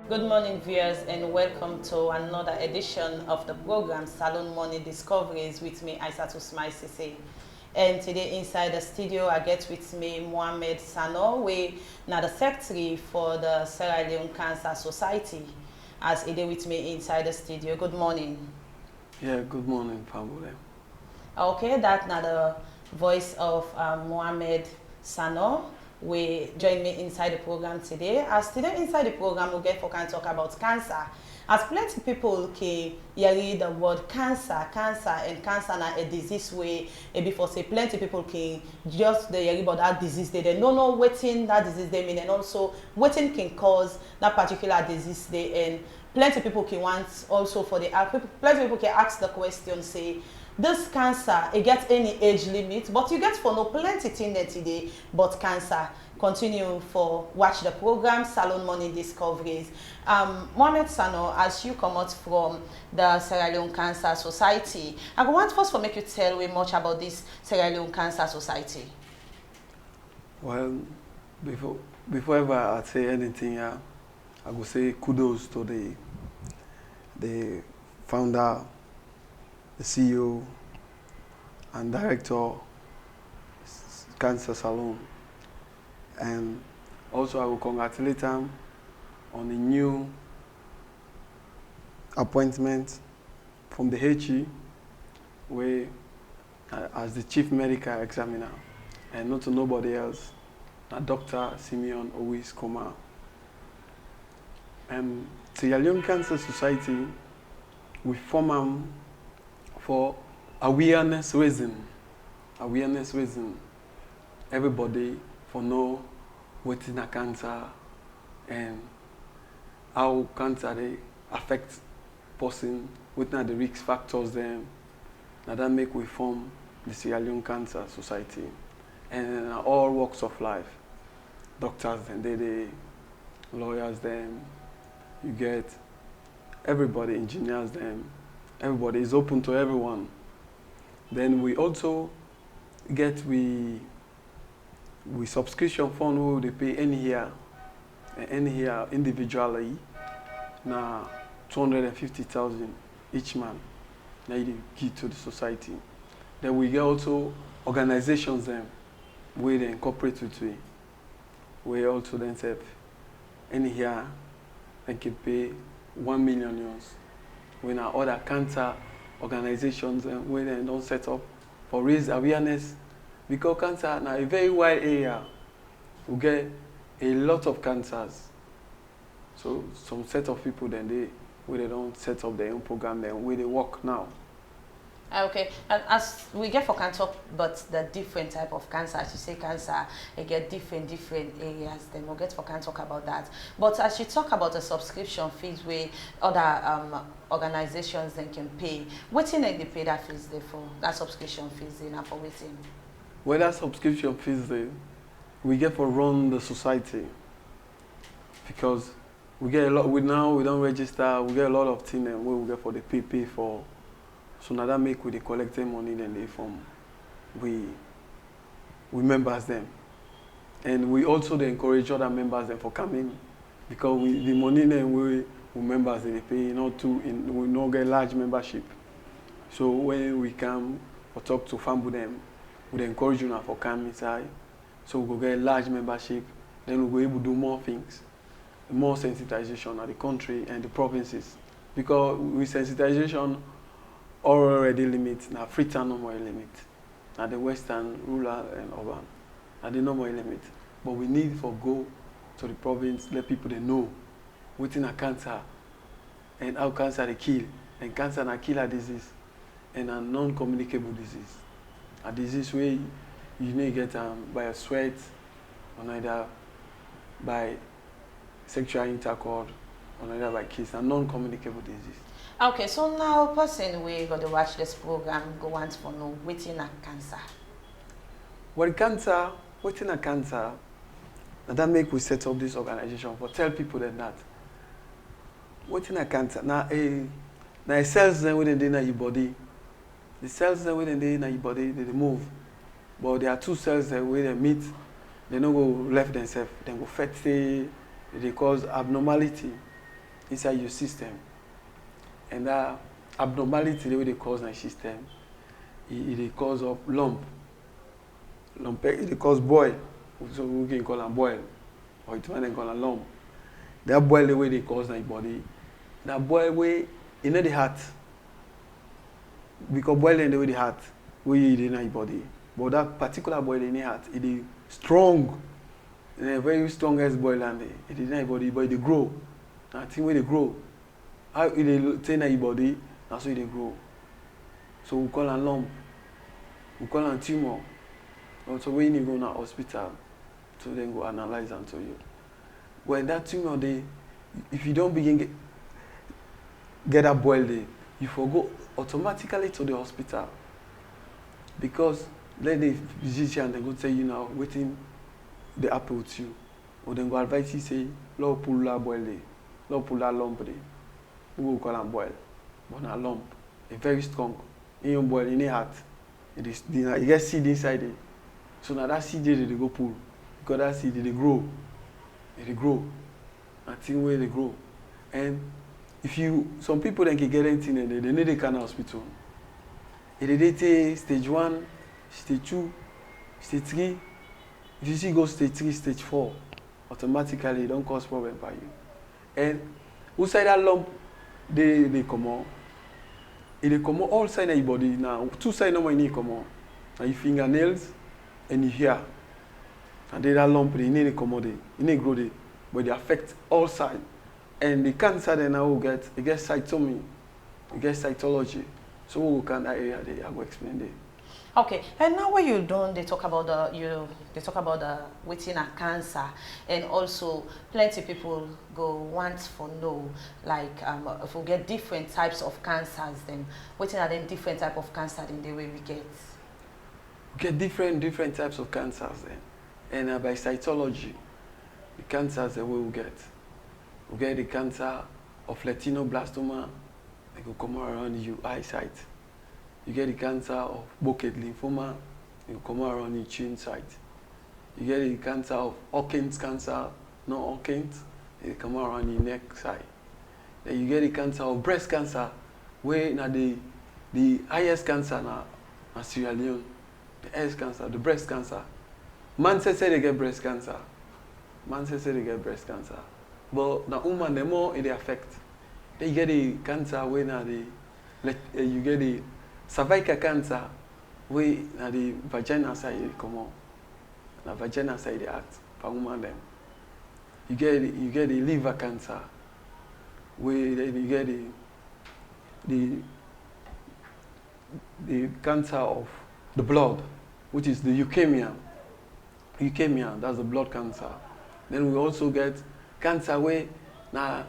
Good morning, viewers, and welcome to another edition of the program Salone Morning Discoveries with me, Isatu Smile Sesay. And today inside the studio, I get with me Mohamed Sannoh, we now the secretary for the Sierra Leone Cancer Society, as he did with me inside the studio. Good morning. Yeah, good morning, family. Okay, that's now the voice of Mohamed Sannoh. We join me inside the program today. As today inside the program, we get for can talk about cancer. As plenty people can hear the word cancer, and cancer na a disease way. Before say plenty people can just they hear about that disease. They don't know wetin that disease they mean, and also wetin can cause that particular disease they. And plenty people can want also for the plenty people can ask the question say, this cancer, it gets any age limit, but you get for no plenty thing that today, but cancer. Continue for watch the program Salone Morning Discoveries. Mohamed Sannoh, as you come out from the Sierra Leone Cancer Society, I want first for make you tell me much about this Sierra Leone Cancer Society. Well, before ever I say anything, I go say kudos to the founder, the CEO, and director, Cancer Salone. And also I will congratulate them on the new appointment from the HE, where as the chief medical examiner, and not to nobody else, Dr. Simeon always Koma. Sierra Leone Cancer Society, we form them for awareness reason. Everybody for know what is a cancer and how cancer they affect person, what are the risk factors them. Now that make we form the Sierra Leone Cancer Society. And all walks of life. Doctors and they lawyers them, you get everybody, engineers them, everybody is open to everyone. Then we also get we subscription fund who they pay any year individually now 250,000 each man. Now you give to the society. Then we get also organizations them where they incorporate with we. We also then say any year they can pay 1 million euros. When our other cancer organizations where they don't set up for raise awareness, because cancer now a very wide area. We get a lot of cancers. So some set of people then they don't set up their own program then where they work now. Okay, and as we get for cancer, but the different type of cancer, as you say cancer, they get different areas, then we'll get for can talk about that. But as you talk about the subscription fees where other organizations then can pay, what thing they pay that fees there for, that subscription fees in for waiting? Well, that subscription fees we get for run the society because we get a lot, we don't register, we get a lot of things and we get for the pay for. So now that make we they collect them money then they form we members them. And we also they encourage other members them for coming because the money then we members they pay we not get large membership. So when we come or talk to family them, we encourage you now for come inside. So we go get large membership, then we go able to do more things, more sensitization at the country and the provinces. Because with sensitization already limit, now Freetown no more limit. Now the western, rural and urban. Now they no more limit. But we need for go to the province, let people they know within a cancer and how cancer they kill. And cancer na kill a disease and a non-communicable disease. A disease where you may get by a sweat or either by sexual intercourse or either by kiss, a non-communicable disease. Okay, so now person we got to watch this program go want for know waiting a cancer. Well, cancer, waiting a cancer, and that make we set up this organization for tell people that waiting a cancer. Now a cells then within your body. The cells then within your body they move. But there are two cells that where they meet, they don't go left themselves, they go fatty, they cause abnormality. inside your system. And that abnormality the way they cause my system, it cause of lump. It cause boil. So we can call them boil. Or it might call a lump. That boil the way they cause my body. That boil way in the heart. Because boiling the way the heart, we eat in your body. But that particular boil in the heart, it is strong. And a very strongest boil and it is in your body, but it grow. And I think when they grow, how it in your body, that's how they grow. So we call a lump. We call a tumor. So when you go to the hospital, so then go analyze and tell you. When that tumor, if you don't begin get that boil there, you forgo automatically to the hospital. Because let the physician then go tell you now, waiting the apple with you. Or then go advise you say, Lord pull that boil there. Lord pull that lump there. We will call them boil. But not lump. It's very strong. In your boil, in your heart, you get seed inside it. So now that seed they go pull. Because that seed they grow. They grow. Until where they grow. And if some people then can get anything and they need a kind of hospital. If they take stage 1, stage 2, stage 3, if you see go stage 3, stage 4, automatically it don't cause problem for you. And outside that lump, they come out. They come out all sides of your body. Now, 2 sides no need come out. Now your fingernails and your hair. And they that lump, they need to come out there. They need to grow there. But they affect all sides. And the cancer then now get cytomy, it gets cytology. So we can that area there, I will explain there. Okay, and now what you done, they talk about the waiting a cancer, and also plenty people go want for know like if we get different types of cancers, then waiting at them different type of cancer in the way we get. We get different types of cancers then, and by cytology, the cancers that we will get. We get the cancer of retinoblastoma, it will come around your eyesight. You get the cancer of Burkitt lymphoma, it will come around your chin site. You get the cancer of Hawkins cancer, no Hawkins, it will come around your neck side. Then you get the cancer of breast cancer, where now the highest cancer now Sierra Leone, the highest cancer, the breast cancer. Man say they get breast cancer. Man say they get breast cancer. But the woman, the more it affect. Then you get the cancer where now you get the cervical cancer where now the vagina side come out. The vagina side they act for woman them. You get the liver cancer where you get the cancer of the blood, which is the leukemia. Leukemia, that's the blood cancer. Then we also get cancer where na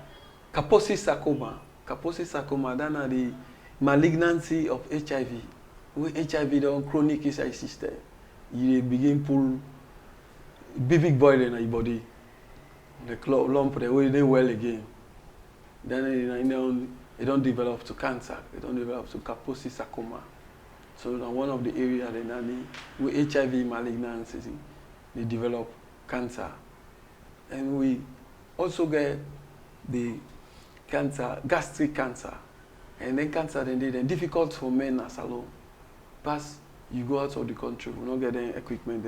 Kaposi sarcoma. Kaposi sarcoma, that's the malignancy of HIV. When HIV don't chronic inside system, you begin pull big boil in your body. The lump they will well again. Then it don't develop to cancer. It don't develop to Kaposi sarcoma. So now one of the areas with HIV malignancy, they develop cancer. And we also get the cancer, gastric cancer. And then cancer, then difficult for men as alone. Plus, you go out of the country, we don't get any equipment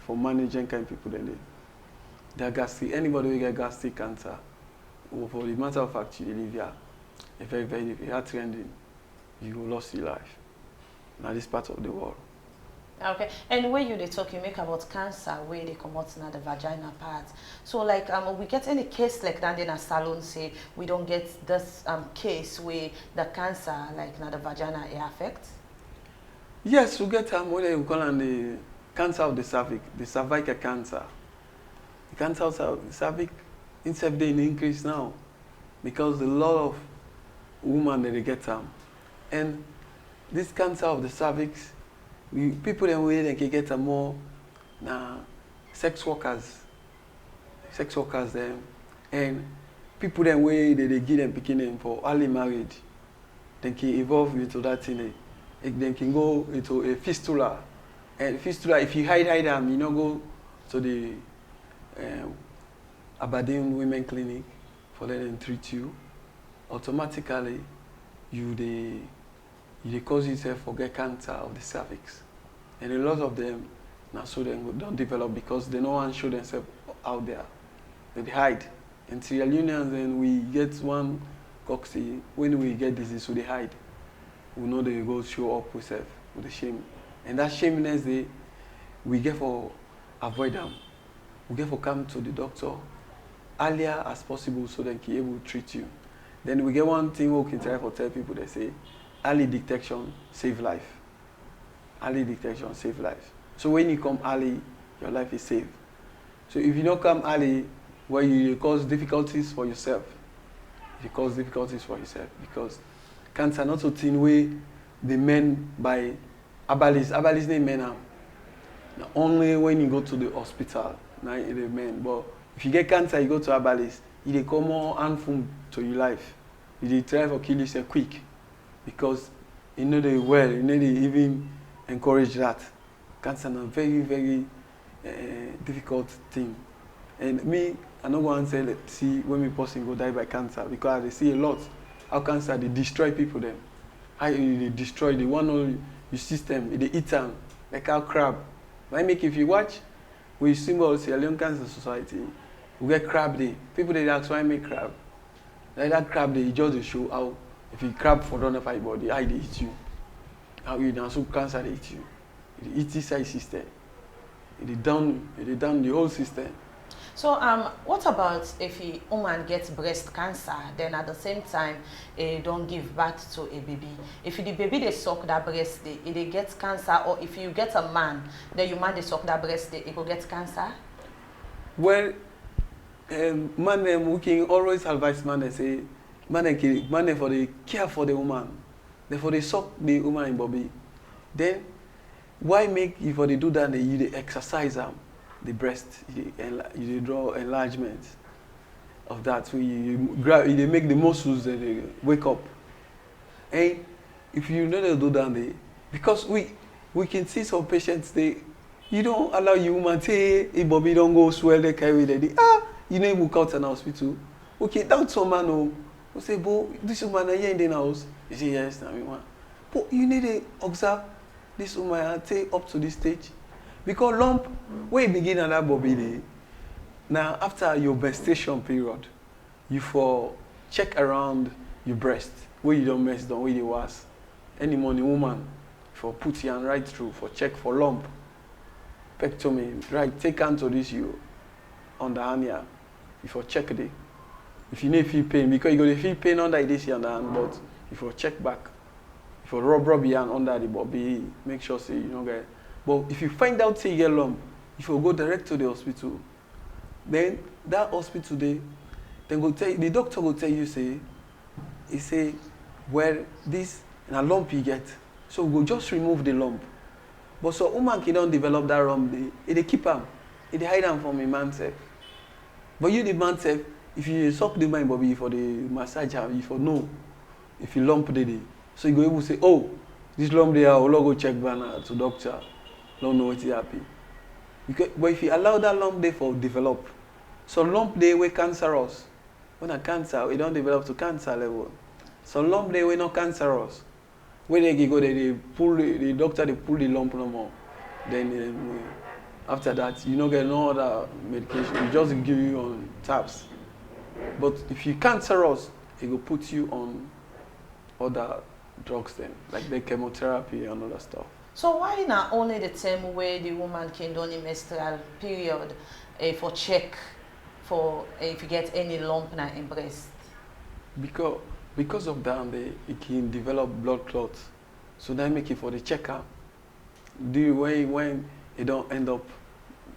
for managing kind of people. They're gastric. Anybody who get gastric cancer, for the matter of fact, you live here, if you are trending, you will lose your life. Now this part of the world. Okay, and when they talk, you make about cancer where they come out in the vagina part. So like we get any case like that in a salon say we don't get this case where the cancer like now the vagina affect? Yes, we get what they call the cancer of the cervix, the cervical cancer. The cancer of the cervix instead they increase now because a lot of women they get and this cancer of the cervix, people in way they can get more sex workers them, and people in way they give them picking for early marriage. They can evolve into that thing. They can go into a fistula, and fistula if you hide them, you know go to the Aberdeen Women Clinic for them to treat you, automatically you cause yourself for get cancer of the cervix. And a lot of them now so they don't develop because they don't want to show themselves out there. They hide. And Sierra Leoneans, then we get one coxy, when we get disease, so they hide. We know they go show up with the shame. And that shameness, we get for avoid them. We get for come to the doctor earlier as possible so they can able to treat you. Then we get one thing we can try to tell people, they say, early detection save life. Early detection save life. So when you come early, your life is safe. So if you don't come early, well, you cause difficulties for yourself. You cause difficulties for yourself because cancer not so thin way the men by abalis name men now. Only when you go to the hospital, now the men. But if you get cancer, you go to abalis, it come more harmful to your life. You try to kill yourself quick because you know they even encourage that. Cancer is a very, very difficult thing. And me, I don't want to say, let's see when me person go die by cancer because they see a lot how cancer they destroy people them. How they destroy the one all your system, they eat them like how crab. I make if you watch, we symbol Sierra Leone Cancer Society, we get crab day. People they ask why I make crab. Like that crab day, just show how if you crab for run of your body, how they eat you. How you now so cancer they eat you. It eat inside system. It down the whole system. So what about if a woman gets breast cancer, then at the same time, don't give birth to a baby? If the baby they suck that breast, they get cancer, or if you get a man, then you man they suck that breast, they go get cancer? Well, man, we can always advise man and say, man for the care for the woman, therefore they suck the woman in body. Then why make if they do that you exercise them? The breast, you draw enlargement of that. So you make the muscles they wake up. And if you know they do that, because we can see some patients you don't allow your woman say a baby don't go swell they carry you know you out in the hospital. Okay, that's some man who say, "Bo, this woman are here in the house." You say yes, now we want. But you need to observe this woman take up to this stage. Because lump, when you begin at that body, now after your menstruation period, you for check around your breast, where you don't mess down, where it was. Any morning woman, for put your hand right through, for check for lump. Pectomy, right, take hand to this you on the hand here, before check it. If you need feel pain, because you go to feel pain under this here on the hand, but if you check back, if you rub your hand under the body, make sure say you don't get. But if you find out say you get lump, if you go direct to the hospital, then that hospital then go tell the doctor will tell you he say, well this a lump you get, so we'll just remove the lump. But so woman can don't develop that lump, they keep them, they hide them from a man self. But you the man self, if you suck the man body for the massage, if you know if you lump so you go able to say, oh, this lump there, I'll go check banner to doctor. Don't know what is happy. But if you allow that lump there for develop, so lump there we cancerous. When a cancer, it don't develop to cancer level. So lump there we not cancerous. When they go there, they pull the doctor they pull the lump no more. Then after that, you don't get no other medication. You just give you on tabs. But if you cancerous, it will put you on other drugs then, like the chemotherapy and other stuff. So why not only the time where the woman can do the menstrual period for check for if you get any lump in breast? Because of that, it can develop blood clots. So that make it for the checker. When you don't end up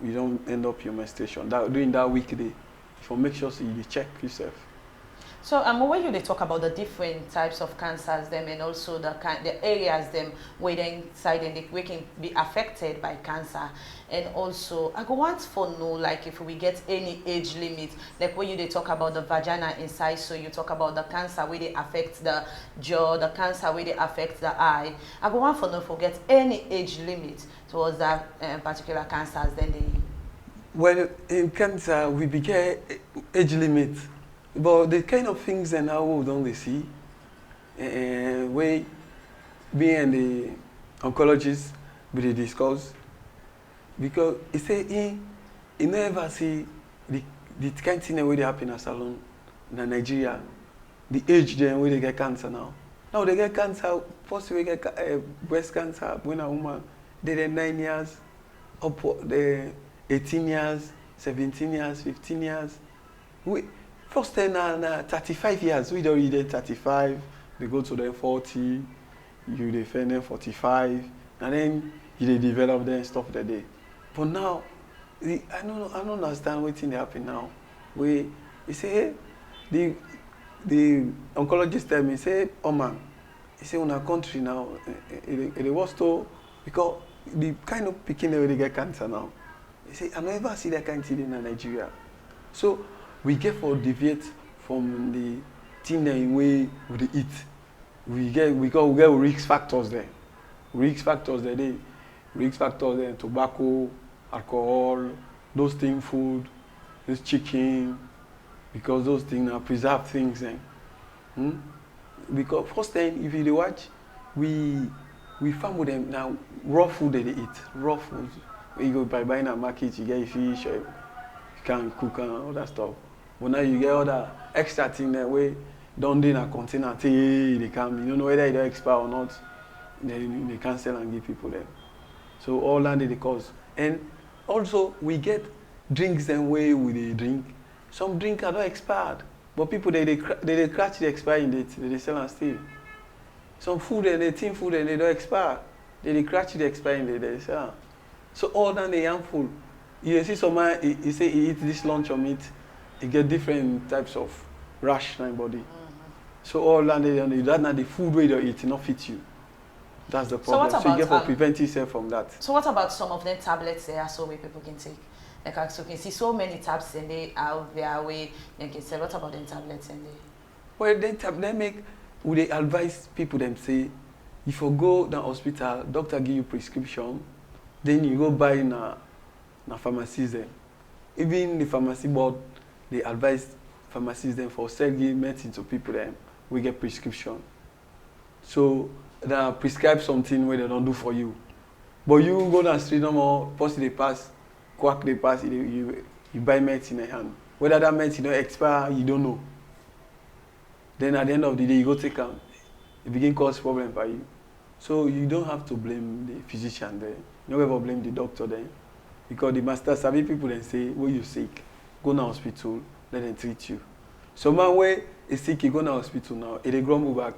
your menstruation during that weekday, for make sure so you check yourself. So when you talk about the different types of cancers them and also the areas them where they inside and we can be affected by cancer, and also I go want for know like if we get any age limit, like when you talk about the vagina inside, so you talk about the cancer where they affect the jaw, the cancer where they affect the eye. I go want for know forget any age limit towards that particular cancers then they. Well, in cancer we begin age limit. But the kind of things and how we don't they see, when me and the oncologist we discuss, because he say he never see the kind of thing where they happen in Salone in Nigeria, the age then where they get cancer now. Now they get cancer, first we get breast cancer when a woman they're 9 years, up the 18 years, 17 years, 15 years. First then 35 years, we already did 35, they go to the 40, you defend them 45, and then you develop them stuff that day. But now, I don't understand what thing happen now. You say, hey, the oncologist tell me, say, oh man, he say, in our country now, it was to, because the kind of picking they get cancer now. He say, I never see that kind of thing in Nigeria. So we get for deviate from the thing that way we eat. We get risk factors there. Risk factors there, tobacco, alcohol, those things, food, this chicken, because those things are preserved things. Because first thing, if you watch, we farm with them now, raw food they eat, raw food. When you go buy in a market, you get fish, you can cook and all that stuff. But now you get other extra things that way, don't do in a container, they come, you don't know whether they expire or not, they can sell and give people them. So all that they cause. And also we get drinks and way with the drink. Some drink are not expired, but people they catch the expiring date, they sell and steal. Some food and they think food and they don't expire, they catch the expiring date, they sell. So all that they harmful. You see someone he say he eat this lunch or meat, he get different types of rash in body. So all that that now the food way they eat not fit you. That's the problem. So you get to prevent yourself from that. So what about some of the tablets there so where people can take? Like so you can see so many tabs and they out there way they can say what about the tablets and they? Well they advise people them say if you go to the hospital, doctor give you prescription, then you go buy in a pharmacies then. Even the pharmacy board they advise pharmacies then for selling medicine to people then we get prescription. So they prescribe something where they don't do for you. But you go down the street no more, post they pass, quack they pass, you buy medicine in hand. Whether that medicine don't expire, you don't know. Then at the end of the day, you go take out, it begin cause problem for you. So you don't have to blame the physician there. You don't ever blame the doctor there. Because the master savvy people then say, when you're sick, go to the hospital, let them treat you. So man when is sick, you go to the hospital now, they grumble back.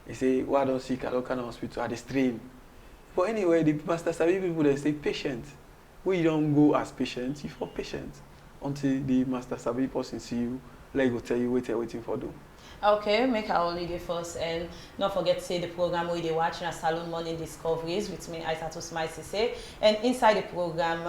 They say, why don't sick, I don't come to the hospital, I strain. But anyway, the master savvy people they say patient. When you don't go as patient, you for patient. Until the master savvy person see you, like go tell you what you're waiting for them. Okay, make our holiday first and don't forget to say the program we watching at Salone Morning Discoveries with me, Isatu Smile Sesay. And inside the program,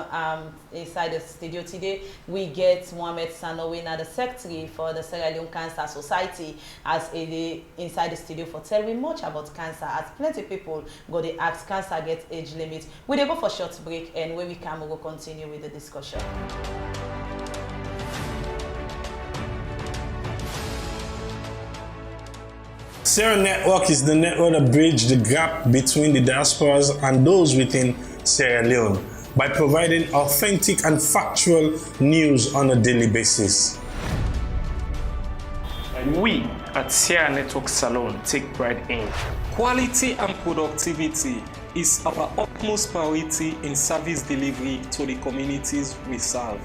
inside the studio today, we get Mohamed Sannoh, the secretary for the Sierra Leone Cancer Society, as inside the studio for telling much about cancer. As plenty of people go to ask cancer get age limit. We go for short break and when we come, we will continue with the discussion. Sierra Network is the network that bridges the gap between the diasporas and those within Sierra Leone by providing authentic and factual news on a daily basis. We at Sierra Network Salone take pride in quality and productivity is our utmost priority in service delivery to the communities we serve.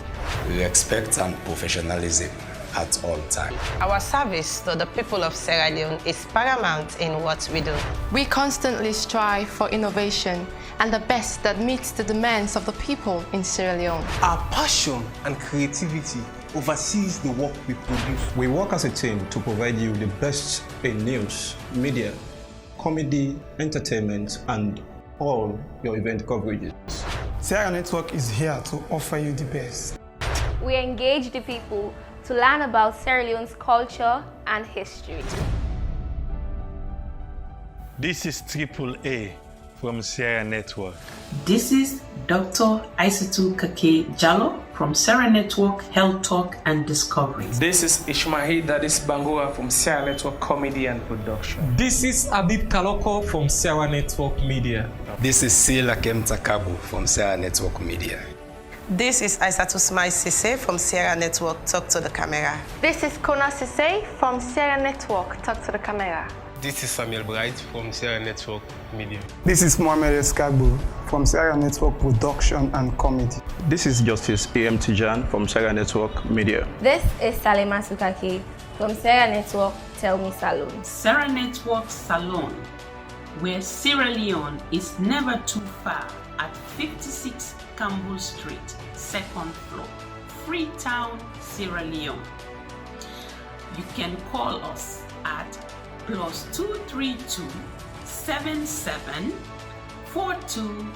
We expect professionalism at all times. Our service to the people of Sierra Leone is paramount in what we do. We constantly strive for innovation and the best that meets the demands of the people in Sierra Leone. Our passion and creativity oversees the work we produce. We work as a team to provide you the best in news, media, comedy, entertainment, and all your event coverages. Sierra Network is here to offer you the best. We engage the people to learn about Sierra Leone's culture and history. This is Triple A from Sierra Network. This is Dr. Isatu Jallo, from Sierra Network Health Talk and Discoveries. This is Ishmael Dadis Bangura from Sierra Network Comedy and Production. This is Abib Kaloko from Sierra Network Media. This is Sila Kemtakabu from Sierra Network Media. This is Isatu Smile Sesay from Sierra Network Talk to the Camera. This is Kona Sesay from Sierra Network Talk to the Camera. This is Samuel Bright from Sierra Network Media. This is Mohamed Sannoh from Sierra Network Production and Comedy. This is Justice A.M. Tijan from Sierra Network Media. This is Salema Sukaki from Sierra Network Tell Me Salone. Sierra Network Salone, where Sierra Leone is never too far, at 56 Campbell Street, 2nd floor, Freetown, Sierra Leone. You can call us at +232 77 42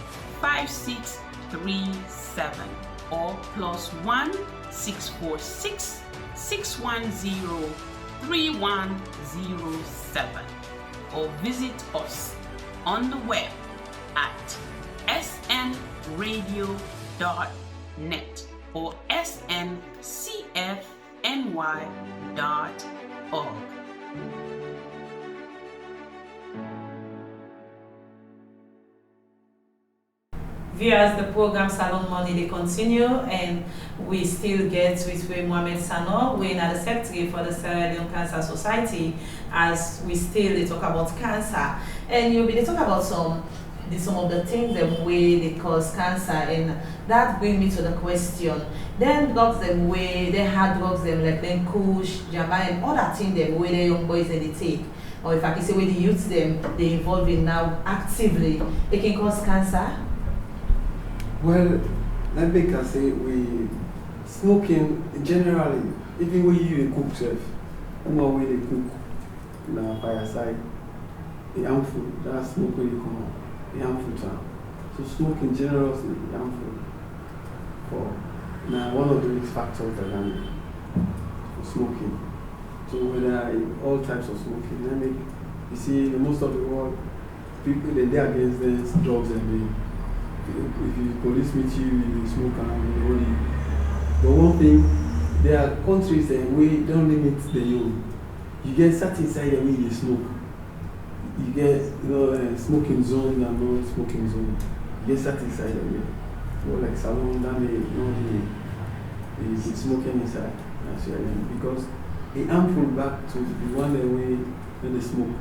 5637 or +1 646 610 3107, or visit us on the web at snradio.net or sncfny.org. Viewers, the program Salone Morning they continue, and we still get with Mohamed Sannoh. We're at the secretary for the Sierra Leone Cancer Society, as we still talk about cancer, and you'll be talk about some of the things that way they cause cancer, and that brings me to the question. Then drugs them way they had drugs them like then Kush, Jamba, and other things them way the young boys they take, or if I can say where the youth them they involved in now actively, they can cause cancer. Well, let me can say we smoking generally, even when you cook chef, when they cook in a fireside, the harmful, that smoke when you come out, the harmful time. So smoking generously harmful for now one of the risk factors that are smoking. So whether all types of smoking, I mean, you see in most of the world, people they're against these drugs and they. If the police meet you, you smoke and only. But one thing, there are countries that we don't limit the young. You get sat inside the way you smoke. You get smoking zone and no smoking zone. You get sat inside the way. Or like Salone, then they smoking inside. Because it's harmful back to the one that way when they smoke.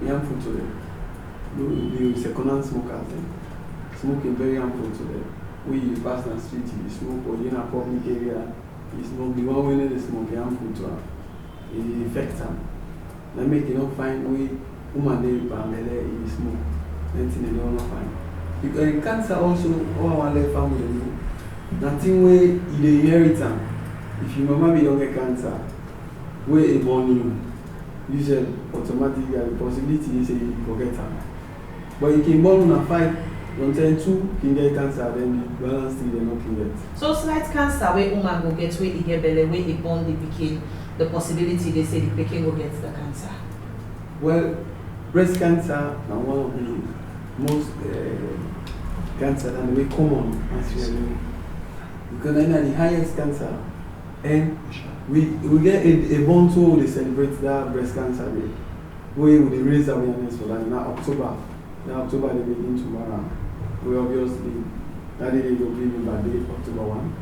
It's harmful to them. The second-hand smokers then. Smoking very harmful to them. When you pass the street, you smoke, or you're in a public area, you smoke. The one when they smoke is harmful to them. It affects them. They make you not find way woman they you smoke. Anything they don't find. Because cancer also, all our left family, nothing way you inherit them. If your mama be don't get cancer, where it born you, you say automatically the possibility you say you forget them. But you can born on a fight. Don't tell two can get cancer, then the balance thing they not can get. So slight cancer where woman go get where he get belly, where he born the pikin, the possibility they say the pikin will get the cancer. Well, breast cancer is one of the most cancer and very common actually. Because then the highest cancer, and we get a month so they celebrate that breast cancer day. We will raise awareness for that now October. Now October they begin tomorrow. We obviously that day they will bring in by day October 1.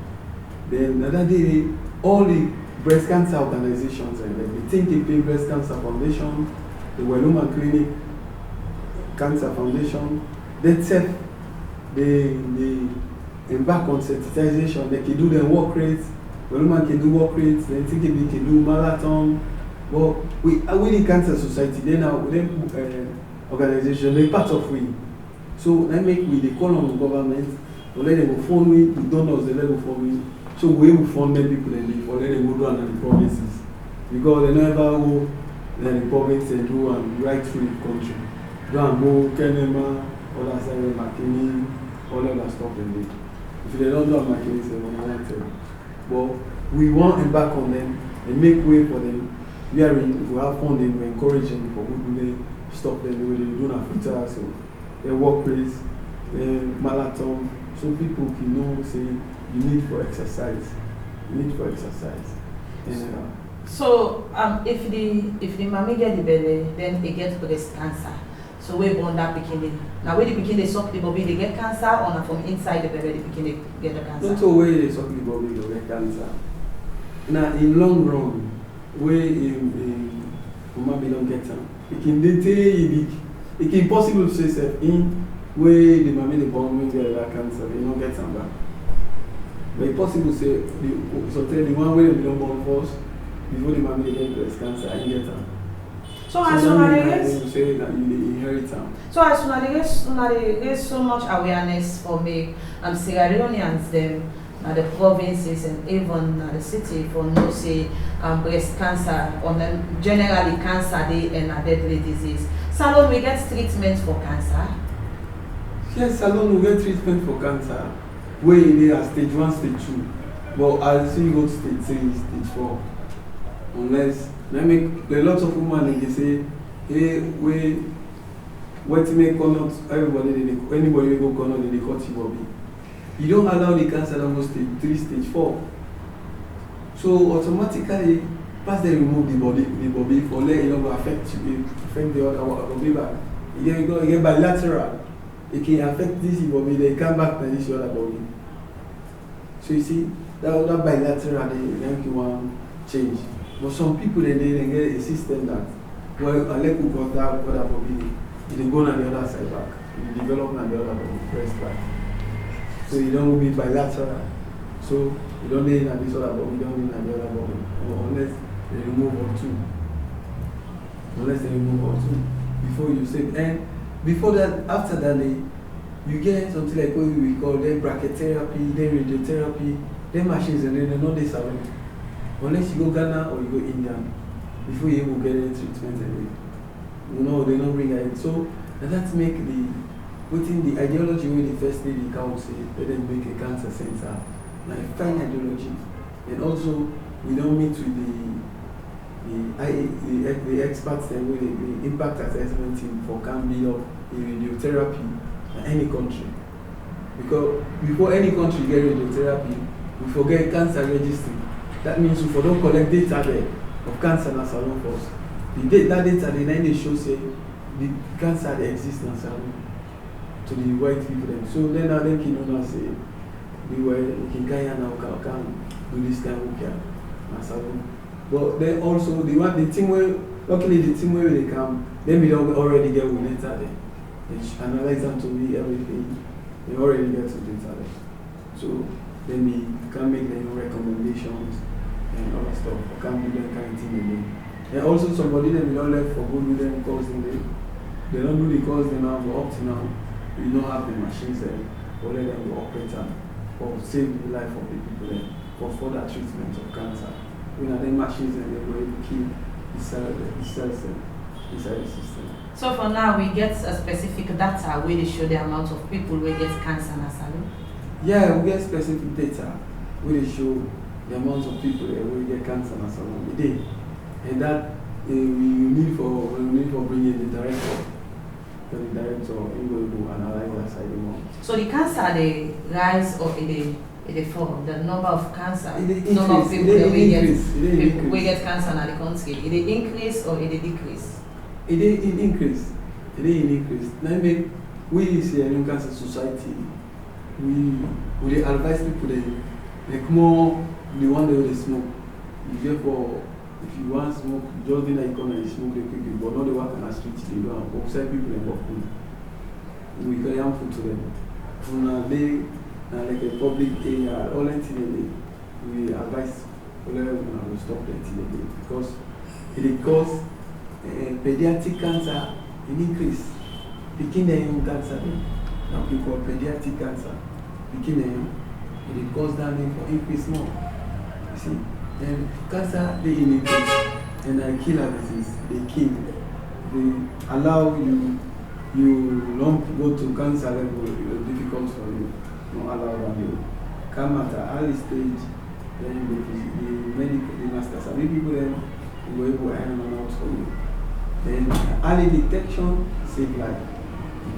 Then another day all the breast cancer organizations and like the Think Big Breast Cancer Foundation, the Welluma Clinic Cancer Foundation, they embark on sensitization. They can do their work rates. Welluma can do work rates. Then Think Big can do marathon. But we the Cancer Society. They now organization, they're part of we. So they make they call on the government, or let them go phone we, the donors they let them phone we. So we will fund them people and they or let them go down to the provinces. Because they never go to the province and do and right through the country. Do and go Kenema, all that side of Makini, all that stuff and they. If they don't do Makini, they won't want to. But we want to embark on them and make way for them. We have funding, we encourage them for who do they stop them the way they do na future, so their work race, their marathon, so people can know say you need for exercise. You need for exercise. And, so if the mommy get the belly, then they get breast cancer. So we born that bikini. Now when the bikini suck the bobby, they get cancer, or not from inside the belly the bikini get the cancer? Not always they suck the bobby, they get cancer. Now in long run, where in mommy don't get them. It can impossible to say self in where the mommy the born will get that cancer, they don't get them back. But it's possible to say the one where they don't born first before the mommy get breast cancer and get them. So as soon as you say that you inherit them. So as soon as there is so much awareness for me, Sierra Leoneans them, the provinces and even the city for no say breast cancer or generally cancer day and a deadly disease. Salone, we get treatment for cancer. Yes, Salone we get treatment for cancer. Where they are stage 1, stage 2. But as you go to stage 3, stage 4. Unless I make a lot of women they say, hey, what to make connect anybody will go connect they cut your body. You don't allow the cancer to go stage 3, stage 4. So automatically, pass they remove the body for let it not affect the other body back. You get bilateral. It can affect this body, they come back to this other body. So you see, that other bilateral they make you want change. But some people they get a system that well I let you got that other body, they go on the other side back. You develop on the other body, breast back. So you don't be bilateral. So you don't need this other body, you don't need the other body. Unless they remove all two. Before you say, and before that, after that, you get something like what we call them brachytherapy, then radiotherapy, then machines, and then not this alone. Unless you go Ghana or you go India, before you will get any treatment anyway. You know, they don't bring it. So, and that's make within the ideology where the first day the council, they then make a cancer center. Like fine ideology. And also, we don't meet with the experts and with the impact assessment team for can build up a radiotherapy in any country. Because before any country get radiotherapy, we forget cancer registry. That means we don't collect data there of cancer in Salone first. That data they show say the cancer that exists in Salone to the white people then. So then now they can say we can do this kind of care in Salone. But then also the team where luckily the team where they come, then we don't already get with data there. They analyze them to be everything. They already get to data there. So then we can make their recommendations and other stuff. We can do that kind of thing again. And also somebody that we don't let for good with them because they don't do the course they now, but up to now, we don't have the machines there or let them go operate or save the life of the people there for further treatment of cancer. We have the machines and they will keep the cells inside the system. So for now, we get a specific data where they show the amount of people who get cancer in Salone? Yeah, we get specific data where they show the amount of people who get cancer in Salone a day. And that we need for bringing the director. The director will analyze that side more. So the cancer they rise or they fall, the number of cancer, number of people we get cancer in the country, it increase or it decrease? It increase. Now we Sierra Leone Cancer Society, we advise people like more the one they smoke. Therefore, if you want smoke, just do like come and smoke the people, but not the work on the street. They go and outside people and walk in. We can harmful to them. From they like a public area, all that we advise people to stop that because it cause pediatric cancer in increase. Picking the young cancer, now we call pediatric cancer. Picking the young, it cause damage for increase more. You see, and cancer they increase and killer disease. They kill. They allow you don't go to cancer level. It's difficult for you. Don't allow them to come at an early stage. Then the master some people then go able to iron out for you. Then early detection save life.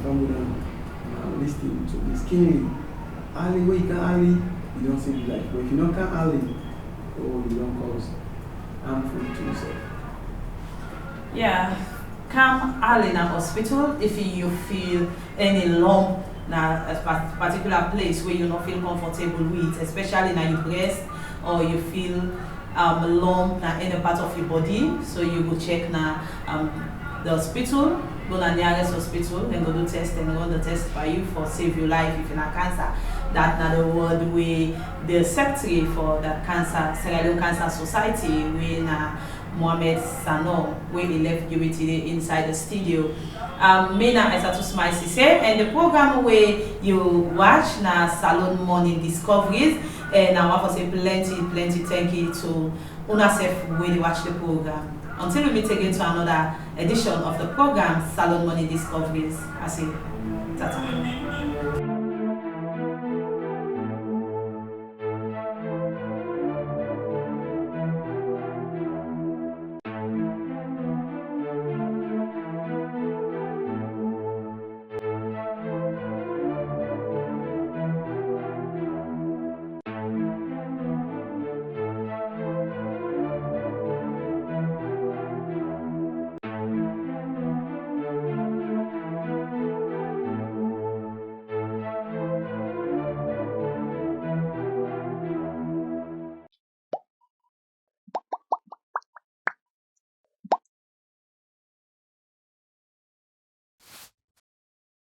Come with them listening to the skinny early way you can early you don't see life. But if you don't come early, oh, you don't cause harmful to yourself. Yeah, come early in a hospital if you feel any lump in a particular place where you don't feel comfortable with, especially in your breast, or you feel lump in any part of your body. So you go check now the hospital, go to the nearest hospital, then go do test and run the test for you for save your life if you have cancer. That's not the word where the secretary for the cancer, Sierra Leone Cancer Society, when Mohamed Sannoh, where he left you today inside the studio. Me na Isatu Smile Sesay, and the program where you watch na Salone Morning Discoveries, and I want to say plenty thank you to UNICEF where they watch the program. Until we meet again to another edition of the program Salone Morning Discoveries, I say tata.